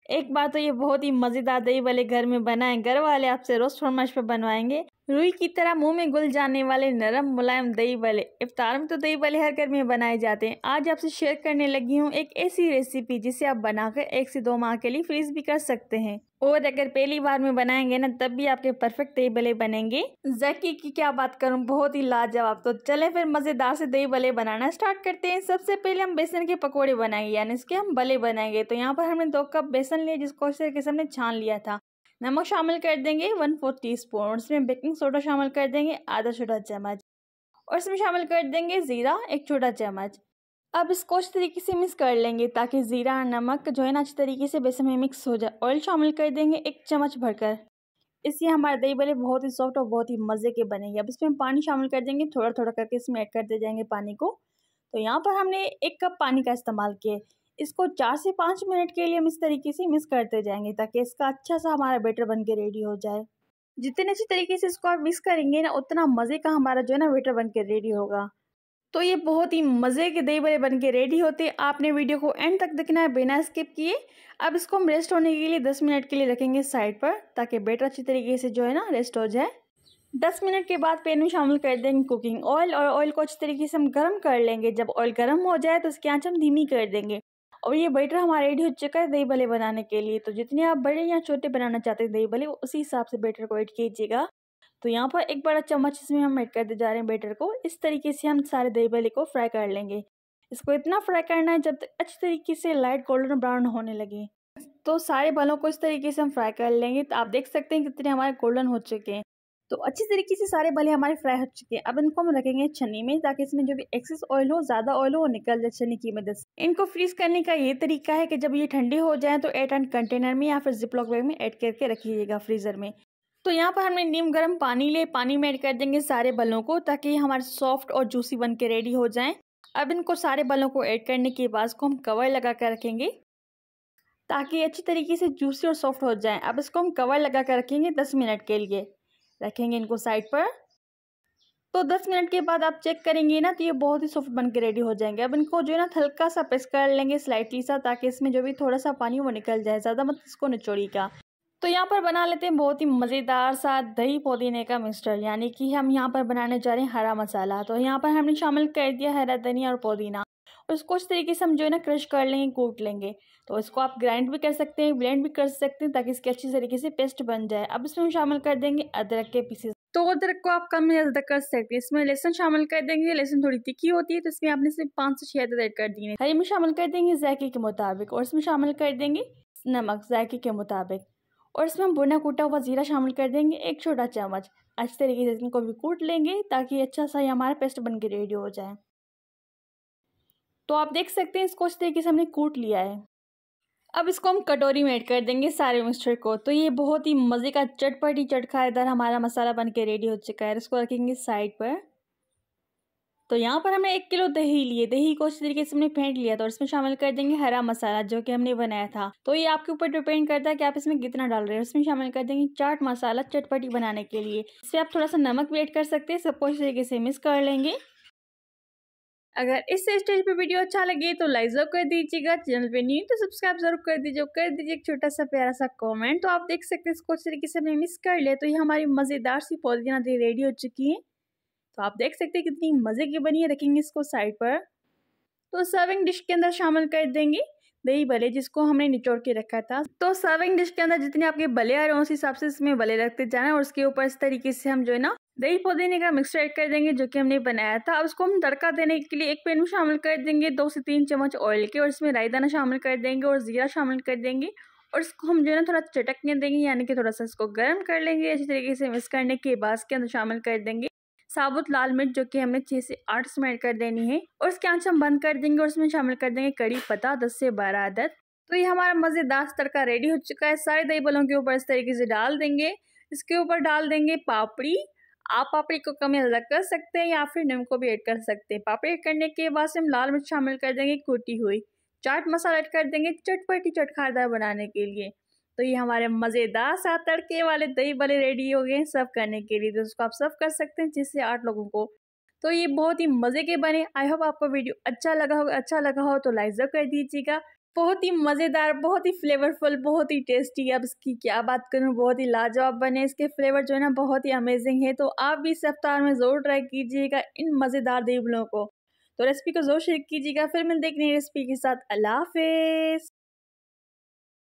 एक बार तो ये बहुत ही मज़ेदार दही भल्ले घर में बनाएं, घर वाले आपसे रोज़ फरमाइश पे बनवाएंगे। रुई की तरह मुंह में घुल जाने वाले नरम मुलायम दही भल्ले। इफ्तार में तो दही भल्ले हर घर में बनाए जाते हैं। आज आपसे शेयर करने लगी हूँ एक ऐसी रेसिपी जिसे आप बनाकर 1 से 2 माह के लिए फ्रीज भी कर सकते हैं। और अगर पहली बार में बनाएंगे ना तब भी आपके परफेक्ट दही भल्ले बनेंगे। जायके की क्या बात करूँ, बहुत ही लाजवाब। तो चले फिर मज़ेदार से दही भल्ले बनाना स्टार्ट करते हैं। सबसे पहले हम बेसन के पकौड़े बनाएंगे, यानी इसके हम भल्ले बनाएंगे। तो यहाँ पर हमने 2 कप बेसन लिया जिसको अच्छे तरीके से हमने छान लिया था। नमक शामिल कर देंगे 1/4 टीस्पून। इसमें बेकिंग सोडा शामिल कर देंगे आधा छोटा चम्मच। और इसमें शामिल कर देंगे ज़ीरा 1 छोटा चम्मच। अब इसको अच्छी तरीके से मिक्स कर लेंगे ताकि ज़ीरा और नमक जो है ना अच्छी तरीके से बेसन में मिक्स हो जाए। ऑयल शामिल कर देंगे 1 चम्मच भरकर। इससे हमारे दही भल्ले बहुत ही सॉफ्ट और बहुत ही मज़े के बनेंगे। अब इसमें हम पानी शामिल कर देंगे, थोड़ा थोड़ा करके इसमें ऐड करते जाएंगे पानी को। तो यहाँ पर हमने 1 कप पानी का इस्तेमाल किया। इसको 4 से 5 मिनट के लिए हम इस तरीके से मिक्स करते जाएंगे ताकि इसका अच्छा सा हमारा बैटर बन के रेडी हो जाए। जितने अच्छी तरीके से इसको आप मिक्स करेंगे ना उतना मज़े का हमारा जो है ना बैटर बन के रेडी होगा। तो ये बहुत ही मज़े के दही भल्ले बन के रेडी होते हैं। आपने वीडियो को एंड तक देखना है बिना स्किप किए। अब इसको हम रेस्ट होने के लिए 10 मिनट के लिए रखेंगे साइड पर ताकि बैटर अच्छी तरीके से जो है ना रेस्ट हो जाए। 10 मिनट के बाद पैन में शामिल कर देंगे कुकिंग ऑयल और ऑयल को अच्छी तरीके से हम गर्म कर लेंगे। जब ऑयल गर्म हो जाए तो इसकी आंच हम धीमी कर देंगे। और ये बैटर हमारा रेडी हो चुका है दही भल्ले बनाने के लिए। तो जितने आप बड़े या छोटे बनाना चाहते हैं दही भल्ले उसी हिसाब से बैटर को ऐड कीजिएगा। तो यहाँ पर 1 बड़ा चम्मच इसमें हम ऐड करते जा रहे हैं बैटर को। इस तरीके से हम सारे दही भल्ले को फ्राई कर लेंगे। इसको इतना फ्राई करना है जब तक अच्छी तरीके से लाइट गोल्डन ब्राउन होने लगे। तो सारे भल्लों को इस तरीके से हम फ्राई कर लेंगे। तो आप देख सकते हैं कितने हमारे गोल्डन हो चुके हैं। तो अच्छी तरीके से सारे भल्ले हमारे फ्राई हो चुके हैं। अब इनको हम रखेंगे छन्नी में ताकि इसमें जो भी एक्सेस ऑयल हो, ज़्यादा ऑयल हो, वो निकल जाए छन्नी की मदद से। इनको फ्रीज करने का ये तरीका है कि जब ये ठंडे हो जाए तो एयरटाइट कंटेनर में या फिर जिपलॉक बैग में ऐड करके रखिएगा फ्रीज़र में। तो यहाँ पर हमने नीम गर्म पानी ले, पानी में ऐड कर देंगे सारे भल्लों को ताकि हमारे सॉफ्ट और जूसी बन के रेडी हो जाएं। अब इनको सारे भल्लों को ऐड करने के बाद इसको हम कवर लगा कर रखेंगे ताकि अच्छी तरीके से जूसी और सॉफ्ट हो जाएं। अब इसको हम कवर लगा कर रखेंगे 10 मिनट के लिए, रखेंगे इनको साइड पर। तो 10 मिनट के बाद आप चेक करेंगे ना तो ये बहुत ही सॉफ्ट बन के रेडी हो जाएंगे। अब इनको जो है ना हल्का सा प्रेस कर लेंगे स्लाइटली सा ताकि इसमें जो भी थोड़ा सा पानी वो निकल जाए, ज़्यादा मत इसको निचोड़िएगा। तो यहाँ पर बना लेते हैं बहुत ही मज़ेदार सा दही पुदीने का मिक्सचर, यानी कि हम यहाँ पर बनाने जा रहे हैं हरा मसाला। तो यहाँ पर हमने शामिल कर दिया हरा धनिया और पुदीना और इसको इस तरीके से हम जो है ना क्रश कर लेंगे, कूट लेंगे। तो इसको आप ग्राइंड भी कर सकते हैं, ब्लेंड भी कर सकते हैं ताकि इसकी अच्छी तरीके से पेस्ट बन जाए। अब इसमें हम शामिल कर देंगे अदरक के पीसेस। तो अदरक को आप कम या ज़्यादा कर सकते हैं। इसमें लहसुन शामिल कर देंगे, लहसुन थोड़ी तीखी होती है तो इसमें आपने सिर्फ 5 से 6 अदद ऐड कर दिए। हरी मिर्च शामिल कर देंगे जायके के मुताबिक और इसमें शामिल कर देंगे नमक जायके के मुताबिक। और इसमें हम भुना कूटा हुआ ज़ीरा शामिल कर देंगे 1 छोटा चम्मच। अच्छी तरीके से इनको भी कूट लेंगे ताकि अच्छा सा हमारा पेस्ट बन के रेडी हो जाए। तो आप देख सकते हैं इसको इस तरीके से हमने कूट लिया है। अब इसको हम कटोरी में ऐड कर देंगे सारे मिक्सचर को। तो ये बहुत ही मज़े का चटपटी चटखारेदार हमारा मसाला बन के रेडी हो चुका है। इसको रखेंगे साइड पर। तो यहाँ पर हमने 1 किलो दही लिए, दही को इस तरीके से हमने फेंट लिया था और इसमें शामिल कर देंगे हरा मसाला जो कि हमने बनाया था। तो ये आपके ऊपर डिपेंड करता है कि आप इसमें कितना डाल रहे हैं। इसमें शामिल कर देंगे चाट मसाला चटपटी बनाने के लिए। इससे आप थोड़ा सा नमक भी ऐड कर सकते हैं। सबको इस तरीके से मिक्स कर लेंगे। अगर इस स्टेज पे वीडियो अच्छा लगे तो लाइक जरूर कर दीजिएगा, चैनल पे न्यू तो सब्सक्राइब जरूर कर दीजिए एक छोटा सा प्यारा सा कमेंट। तो आप देख सकते हैं इसको इस तरीके से हमने मिक्स कर लिया। तो ये हमारी मज़ेदार सी पुदीना दही रेडी हो चुकी है। तो आप देख सकते हैं कितनी मज़े की बनी है। रखेंगे इसको साइड पर। तो सर्विंग डिश के अंदर शामिल कर देंगे दही भल्ले जिसको हमने निचोड़ के रखा था। तो सर्विंग डिश के अंदर जितने आपके भल्ले आ रहे हैं उस हिसाब से इसमें भल्ले रखते जाना और उसके ऊपर इस तरीके से हम जो है ना दही पुदीने का मिक्सचर ऐड कर देंगे जो कि हमने बनाया था। अब उसको हम तड़का देने के लिए एक पैन में शामिल कर देंगे 2 से 3 चम्मच ऑयल के और इसमें राई दाना शामिल कर देंगे और ज़ीरा शामिल कर देंगे और इसको हम जो है ना थोड़ा चटकने देंगे, यानी कि थोड़ा सा इसको गर्म कर लेंगे। अच्छी तरीके से मिक्स करने के बाद इसके अंदर शामिल कर देंगे साबुत लाल मिर्च जो कि हमने 6 से 8 इसमें ऐड कर देनी है और इसके आंच हम बंद कर देंगे और इसमें शामिल कर देंगे कड़ी पत्ता 10 से 12 अदद। तो ये हमारा मज़ेदार तड़का रेडी हो चुका है। सारे दही भल्लों के ऊपर इस तरीके से डाल देंगे। इसके ऊपर डाल देंगे पापड़ी। आप पापड़ी को कम या ज़्यादा कर सकते हैं या फिर नींबू को भी ऐड कर सकते हैं। पापड़ी ऐड करने के बाद से हम लाल मिर्च शामिल कर देंगे कूटी हुई। चाट मसाला ऐड कर देंगे चटपटी चटखारदार बनाने के लिए। तो ये हमारे मज़ेदार सा तड़के वाले दही भल्ले रेडी हो गए सर्व करने के लिए। तो उसको आप सर्व कर सकते हैं 6 से 8 लोगों को। तो ये बहुत ही मज़े के बने। आई होप आपको वीडियो अच्छा लगा हो तो लाइक ज़रूर कर दीजिएगा। बहुत ही मज़ेदार, बहुत ही फ्लेवरफुल, बहुत ही टेस्टी। अब इसकी क्या बात करूँ, बहुत ही लाजवाब बने। इसके फ्लेवर जो है ना बहुत ही अमेजिंग है। तो आप भी इस इफ्तार में ज़रूर ट्राई कीजिएगा इन मज़ेदार दही बड़ों को। तो रेसिपी को ज़रूर शेयर कीजिएगा। फिर मिलते हैं एक नई रेसिपी के साथ। अल्लाह हाफ़िज़।